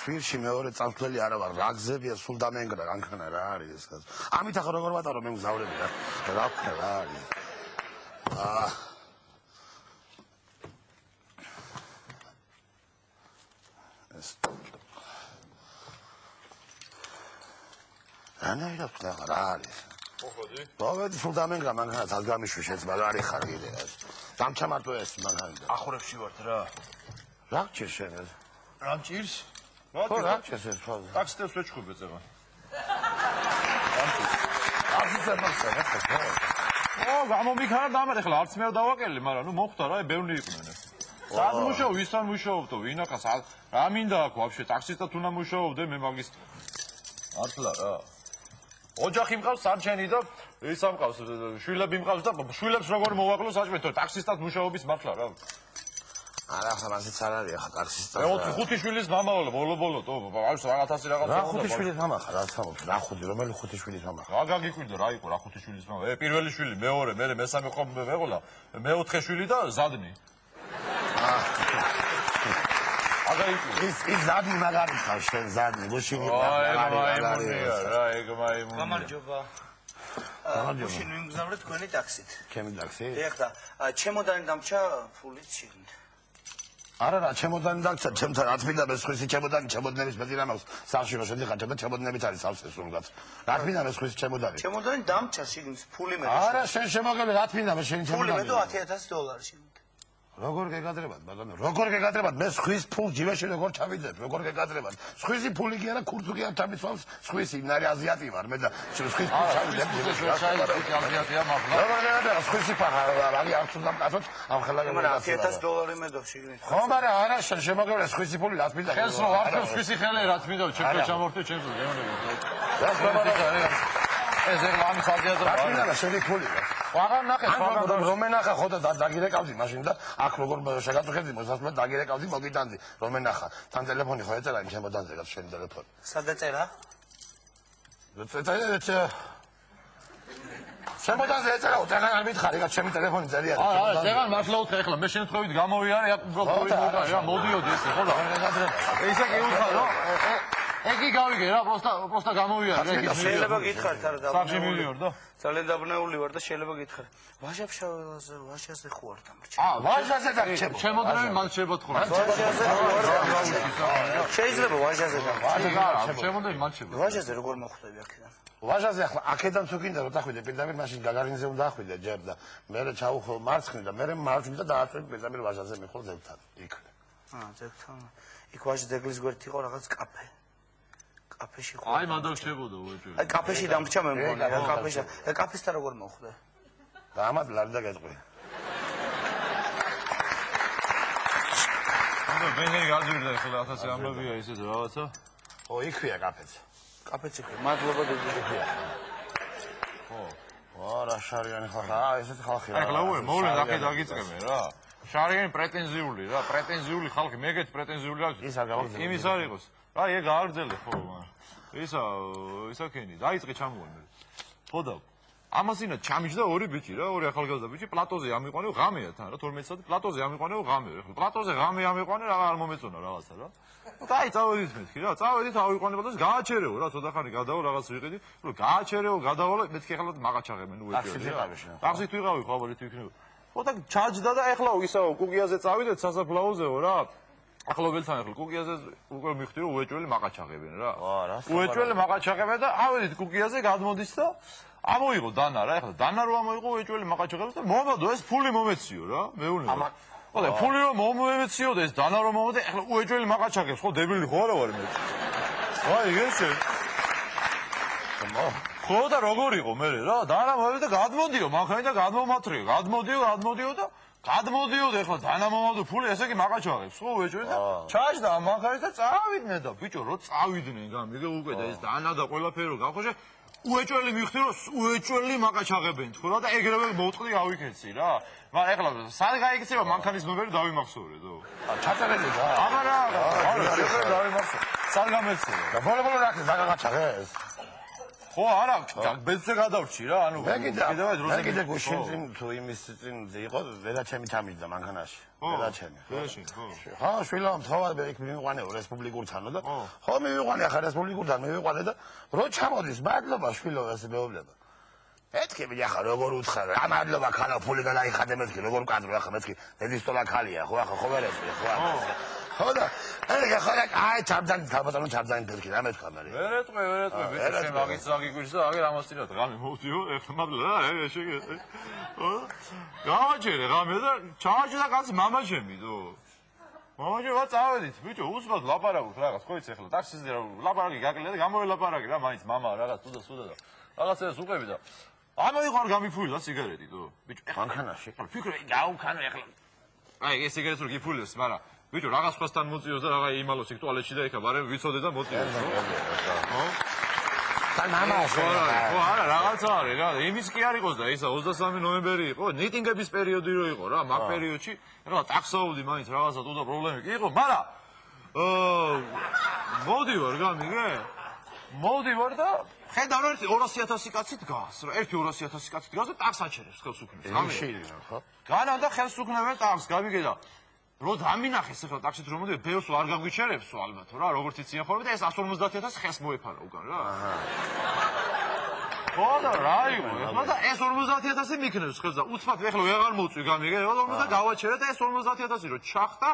სვირში მეორე წამსვლელი არა ვარ, რა გზებია, სულ დამენგრა, განქნა რა არის ეს კაცო. ამით ახლა როგორ ვატარო მე მგზავრები რა. რა ვქნა რა არის. რანაირად ვქნა რა არის. მოხოდი? მოვედი სულ დამენგრა, მანქანა თალგამიშვი შეცმა რა არის ხარ კიდე რა. დამჩამარტო ეს მანქანა. ახურებში ვართ რა. რა გჭირს შენ ეს? რა მჭირს? ხო, რა გჭირს ეს ხო? ტაქსიტებს ვეჩხუბე წეღა. აფიცერ მასა რა ხო? გამომიქარა დამარ ეხლა არც მე დავაკელე, მაგრამ ნუ მოხდა რა, ბევრი იყვნენ ეს. სად მუშაობ, ვისთან მუშაობდო, ვინ ახას რა მინდა აქ ვაფშე ტაქსისტად უნდა მუშაობდე, მე მაგის მართლა რა. ოჯახი მყავს სარჩენი და ისა მყავს, შვილები მყავს და შვილებს როგორ მოვაკლო საჭმელო, ტაქსისტად მუშაობის მართლა რა. არა, ახლა მასიც არ არის ახლა ტაქსისტად. მე 25 შვილის მამა ვარ, ბოლო-ბოლო, აი 1000 რაღაცა. რა 5 შვილის მამა ხარ, რა თამობს, რა 5, რომელი 5 შვილის მამა ხარ? რა გაგიკვირდა რა იყო რა 5 შვილის მამა? პირველი შვილი, მეორე, მე მესამე ხო მეყოლა, მეოთხე შვილი და ზადნი. ის ზადნი მაგარი ხარ შენ ზადნი გუშინი მაგარი რა ეგ მაიმუნია გამარჯობა გუშინი მგზავრეთ თქვენი ტაქსით ჩემი ტაქსი ეხ და ჩემოდანი დამჭა ფულით შიგნით არა რა ჩემოდანი დამჭა ჩემთან რა თქმა უნდა მე სხვისი ჩემოდანი ჩემოდნების მეტი რა მაქვს სახში რომ შედიხარ ჩემთან ჩემოდნებით არის სავსე სულგაც რა თქმა უნდა მე სხვისი ჩემოდანი ჩემოდანი დამჭა შიგნით ფული მე არა შენ შემოგელი რა თქმა უნდა მე შენი ჩემოდანი ფული მე $10,000 შიგნით როგორ გეგადრებად ბატონო როგორ გეგადრებად მე სხვის ფულ ჯიბეში როგორ ჩავიძებ როგორ გეგადრებად სხვისი ფული კი არა ქურთული არ ჩამიცვალს სხვისი ნარი აზიატი ვარ მე და სხვის ფულ ჩავიძებ ჯიბეში აზიატია მაგლა როგორ გეგადრებად სხვისი ფული არ უნდა მკაცოთ ამ ხელა $10,000 მე დო შიგნით ხო მაგრამ არა შენ შემოგევლე სხვისი ფული რაც მინდა ხელს რო არ ხარ სხვისი ხელი რაც მინდა ჩემო ჩამორთე ჩემს გეუბნები ეს ეგ ამის აზიატი რა მინდა შენი ფული აღარ ნახე რომე ნახა ხო და დაგირეკავდი მაშინ და აქ როგორ შეგაწუხებდი მოსასვლელად დაგირეკავდი მოგიტანდი რომე ნახა თან ტელეფონი ხო ეწერა იმ ჩემოდანზე რაც შენი ტელეფონი სად ეწერა ჩემოდანზე ეწერა უთხარ არ მითხარი რა ჩემი ტელეფონი წერია არა ზეგან მართლა უთხრა ეხლა მე შემთხვევით გამოვიარე აქ გოგოი მოგა რა მოდიოდი ესე ხო და ესე კი უთხრა რა ეგი გავიგე რა პოსტა გამოვიარე შეიძლება გითხარით არა და მილიორ და ძალიან დაბნეული ვარ და შეიძლება გითხარ ვაშაზე ხო არ დამრჩა ვაშაზე და ჩემოდნები მან შებოთხო შეიძლება ვაშაზე და ჩემოდნები მან შებოთხო ვაშაზე როგორ მოხვდები აქედან ვაშაზე ახლა აქედან თუ გინდა რომ დახვიდე პირდაპირ მაშინ გაგარინზე უნდა ახვიდე ჯერ და მე ჩავუხო მარცხნივ და მე მარჯვნივ და დააწვევი პირდაპირ ვაშაზე მიხო ძებთან იქ ძებთან იქ ვაშ ძეგლის გვერდით იყო რაღაც კაფე კაფეში ხო აი მანდ შევოდო უეჭველი აი კაფეში დამრჩა მე მგონი რა კაფეში და კაფესთან როგორ მოხვდე და ამათ ლარი და გეტყვი ანუ ვენერი გაძვირდა ახლა 1000 ამბებია ისეთ რაღაცა ო იქვია კაფეც კაფეც იქვია მადლობა დედია ხო რა შარიანი ხალხი ესეთ ხალხი რა ახლა მოვლე ნახე დაგიწყებე რა შარიანი პრეტენზიული რა პრეტენზიული ხალხი მეგეთ პრეტენზიული რა ის არ გავაგზავნე იმის არ იყოს რა ეგ გაარძელე ხო ისა ქენი დაიწყე ჩამოვარდა ხო და ამასინა ჩამიჯდა ორი ბიჭი რა ორი ახალგაზრდა ბიჭი პლატოზე ამიყვანეო ღამეა თან რა 12 საათი პლატოზე ამიყვანეო ღამეა ხო პლატოზე ღამე ამიყვანე რა არ მომეწონა რაღაცა რა და აი წავედით მეთქი რა წავედით ავიყვანებოდა და გააჩერეო რა ცოტა ხანი გადავა რაღაც ვიყიდი რომ გააჩერეო გადავალა მეთქი ახლა მაგაჩაღებენ უეჭველი ტაქსით ვიყავი ხო აბა თვითონ ხო და ჩაჯდა და ახლა ისაო კუკიაზე წავიდეთ სასაფლაოზეო რა ახლობელთან ახლა კუკიაზე უკვე მიხდი რომ უეჭველი მაღაჩაღებენ რა უეჭველი მაღაჩაღებენ და ავედით კუკიაზე გადმოდის და ამოიღო დანა რა ახლა დანა რო ამოიღო უეჭველი მაღაჩაღებს და მომადო ეს ფული მომეციო რა მეუბნება ხო და ფული რომ მომეციო და ეს დანა რომ მომადე ახლა უეჭველი მაღაჩაღებს ხო დებილი ხო არა ვარ მე აი ესე ხო და როგორ იყო მე რა დანა მომედა გადმოდიო მანქანა და გადმომათრიო გადმოდიო და გადმოდიოდ ეხლა დანამომავდო ფული ესე კი მაღაჩაღებს ხო უეჭველი და ჩაჯდა ამ მანქანას და წავიდნენ და ბიჭო რო წავიდნენ გამიგე უკვე და ეს დანა და ყველაფერი რო გავხოშე უეჭველი მიხდი რომ უეჭველი მაღაჩაღებენ თქო რა და ეგრევე მოვწყდი ავიქეცი რა მაგრამ ეხლა სად გაიქცევა მანქანის ნომერი დავიმახსოვრედო ჩაწერილი რა არა შეგრე დავიმახსოვრე სად გამეცევა და ბოლო რა ხეს დაგაგაჩაღეს ხო არა ბეძზე გადავრჩი რა ანუ მე კიდე გუშინ წინ თუ იმის წინ იყო ვერაჩემი ჩამიჯდა მანქანაში ვერაჩემი ხო შვილო თავად მე იქ მივიყვანე რესპუბლიკურთანო და ხო მივიყვანე ახლა რესპუბლიკურთან მივიყვანე და რო ჩამოდის მადლობა შვილო ესე მეუბნება მეთქი მე ახლა როგორ უთხარ რა მადლობა ქალა ფული გადაიხადე მეთქი როგორ კადრო ახლა მეთქი დედისტოლა ქალია ხო ახლა ხო ვერეცი ხო ხო და ახლა აი ჩაბძანი თავბატონო ჩაბძანი მეთქი რა მეთქვა მე ვერეთყვე ბიჭო შენ მაგის საგიგვირს და აგერ ამასწინოთ ღამე მოვდიო ეხლა მადლობა რა შეგე ხო გავაჭერე ღამე და ჩააჭდა კაცი მამაჩემი დო მამაჩემი წავედით ბიჭო უსმოთ ლაპარაკობთ რაღაც ხო იცი ახლა ტაქსიზე ლაპარაკი გაკლია და გამოელაპარაკე რა მაინც მამა რაღაც თუდა და რაღაცას უყევი და ამოიყარ გამიფულა სიგარეტი დო ბიჭო მანქანაში ფიქრე გაუქანო ახლა აი ეს სიგარეტს რო გიფულებს მაგრამ ბიჭო რაღაც ხასთან მოწიოს და რაღა იმალოს იქ ტუალეტში და იქა ბარემ ვიცოდე და მოწიოს ხო თან მამაში ხო არა რაღაცა არის რა იმის კი არ იყოს და ისა 23 ნოემბერი იყო ნიტინგების პერიოდი რო იყო რა მაგ პერიოდში რა ტაქსაუდი მაინც რაღაცა თუდა პრობლემები კი იყო მაგრამ მოდივარ გამიგე მოდივარ და ხედავ რომ 200.000 კაცი დგას რა 200.000 კაცი დგას და ტაქსს აჩერებს ხელს უქმნებს გამიშილინა ხო განა და ხელს უქმნებენ ტაქსს გამიგე და რო დამინახეს ახლა ტაქსით რომ მოდიო ბეოს არ გამგვიჩერებსო ალბათ რა როგორც იციან ხოლმე და ეს 150.000 ხელს მოეფარა უკან რა ხო და რა იყო ახლა და ეს 50.000 მიქნევს ხელს და უცბად ახლა ვეღარ მოწვი გამიგე და გავაჩერე და ეს 50.000 რო ჩახტა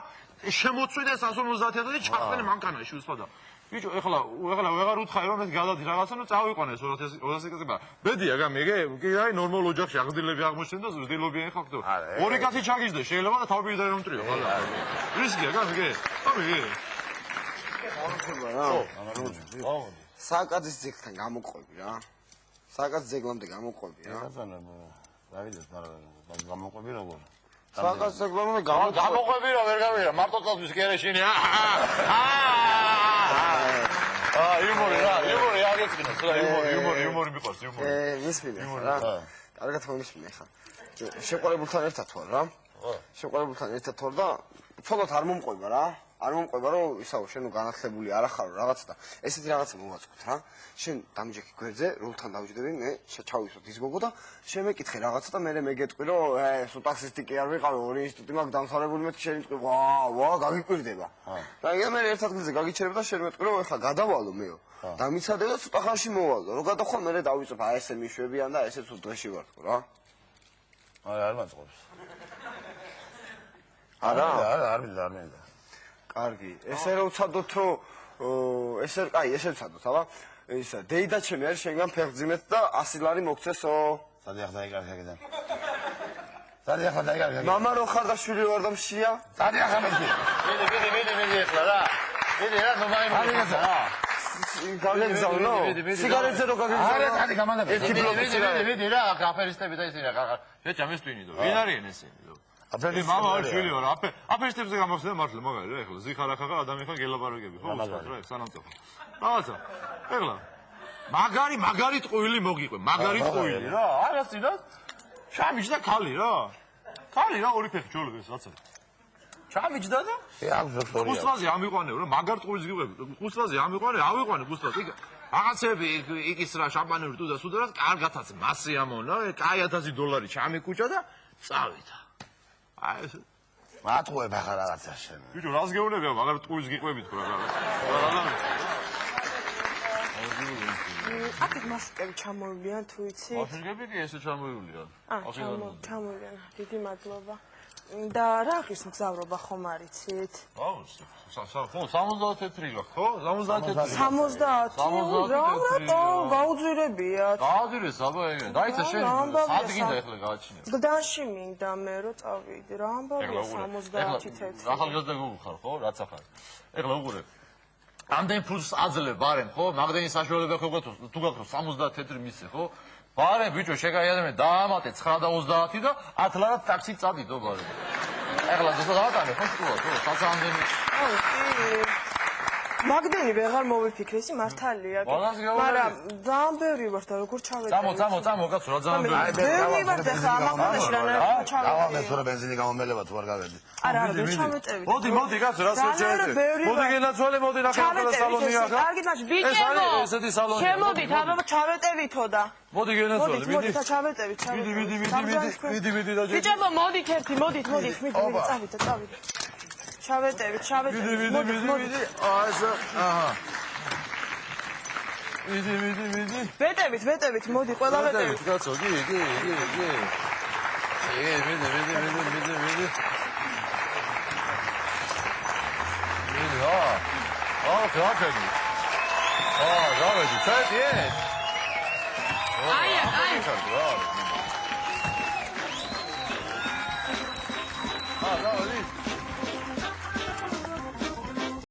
შემოწვიდა ეს 150.000 ჩახტენ მანქანაში უცბად ბიჭო ახლა ვეღარ უთხარი რომ ეს გადადი რაღაცა ნუ წავიყვანე 200.000 მაგრამ ბედია გამიგე კი აი ნორმალ ოჯახში აღდილები აღმოჩნდა და ზრდილობიანი ხალხი ორი კაცი ჩაგიჟდა შეიძლება და თავი და რომ მტრიო ხალხი რისკია გამიგე გამიგე საკაცის ძეგლთან გამოყვები რა საკაცის ძეგლამდე გამოყვები რა რა ვიცი გამოყვები როგორ საკაცის ძეგლამდე გამოყვები რა ვერ გამიგე მარტო წასვლის კი არა შენი იუმორი რა იუმორი აგეწინოს რა იუმორი მიყვარს იუმორი მისმინე რა კარგად მომისმინე ხა შეყვარებულთან ერთად ვარ რა შეყვარებულთან ერთად ვარ და ცოტათ არ მომყვება რა არ მომყვება რომ ისაო შენ განათლებული არ ახარო რაღაც და ესეთი რაღაცა მოვაწყოთ რა შენ დამიჯექი გვერდზე როლთან დავჯდები მე ჩავისვოთ ის გოგო და შენ მეკითხე რაღაცა და მე მეგეტყვი რომ სულ ტაქსისტი კი არ ვიყავი ორი ინსტიტუტი მაქვს დამთავრებული მე შენ მეთქვი ვა გაგიკვირდება და მე ერთ ადგილზე გაგიჩერებ და შენ მეთქვი რომ ეხლა გადავალო მეო და მიცადე და ცოტა ხანში მოვალო რო გადახვალ მე დავიწვევ აი ესე მიშვებიან და ესე სულ დღეში ვარ თქო რა არ მაწყობს არა არ მინდა კარგი ესე რომ ვცადოთ რომ ესე აი ესე ვცადოთ აბა ისა დეიდა ჩემი არის შენგან ფეხძიმეთ და 100 ლარი მოგცესო სადი ახლა დაიკარგე აქედან სადი ახლა დაიკარგე მამა რო ხარ და შვილი ვარ და მშია სადი ახლა მეთქი მიდი ახლა რა მიდი რა ნუ მაინც რა გაგეგზავნო სიგარეტზე რო გაგეგზავნო არა სადი გამანდა მიდი რა აფერისტები და ისინი რა შეჭა მესტვინი დო ვინ არიან ესენი დო აფერი მამა არ შვილი ვარ აფერისტებზე გამახსენე მართლა მაგარი რა ეხლა ზიხარახა ადამიანი ხარ გელაპარაკები ხო უცბად რა სანამწოფო რაღაცა ეხლა მაგარი ტყუილი მოგიყვე მაგარი ტყუილი რა არასინა ჩამიჯდა ქალი რა ორი ფეხი ჯოლოს რაცა ჩამიჯდა და აქვს დოქტორია გუსტვაზე ამიყვანე რა მაგარ ტყუილს გიყვები გუსტვაზე ამიყვანე ავიყვანე გუსტვაზე იქ რაღაცები იქის რა შამპანური თუ და სუდარას კარგათაც მასე ამონა კაი $1000 ჩამიკუჭა და წავიდა აი ეს მატყუებ ახლა რაღაცა შენ ბიჭო რას გეუბნებია მაგარ ტყუილს გიყვებით ხო რა აქეთ მასკები ჩამოვლიან თუ იცით? მასკები კი ესე ჩამოვლიან. ჩამოვლიან. დიდი მადლობა. და რა ღირს მგზავრობა ხომ არიცით? ხო, 74 რა, ხო? 74. 70? რა გაუძვირებიათ. გააძვირეს აბა ეგ. დაიცა შენ სადგინდა ეხლა გააჩინე. გდანში მინდა მე რომ წავიდე. რა ამბავია 71. ახალგაზრდა გუხარ, ხო? რაც ახარ. ეხლა უყურე. ამდენ ფულს აძლევ ბარემ, ხო? მაგდენი საშუალება ხო გქონდა თუ გაქროს 74 მისე, ხო? ბარემ ბიჭო შეგაიადე დაამატე 9:30 და 10 ლარად ტაქსი წადიდო ბარემ. ეხლა ზუსტად დავატანე ხო? თუ საცამდენი. მაგდენი ვეღარ მოვიფიქრე, ისი მართალია. ბალანსი გაუძლებელი. მაგრამ ძალიან ბევრი ვარ და როგორ ჩავედი. წამო, კაცო, რა ძალიან ბევრი. ბევრი ვარ და ხა ამაღლაში რანაირად ჩავედი. ავა მე თორე ბენზინი გამომელება თუ არ გავედი. არა, ვერ ჩავეწევი. მოდი, კაცო, რას შეჭერეთ. მოდი გენაცვალე, მოდი ნახევარ სალონია ხა. კარგი, მაშინ ბიჭებო. ესეთი სალონია. შემოდით, აბა ჩავეტევითო და. მოდი გენაცვალე, მოდი და ჩავეტევით. მიდი და ბიჭებო, მოდით ერთი, მოდით, მიდი, წავიდეთ. ჩავეტევით. მიდი. ასე, აჰა. მიდი. ვეტევით, მოდი, ყველა ვეტევით. კაცო, კი. მიდი. გაფედი. გავედი, ჩაეტიეთ. აი.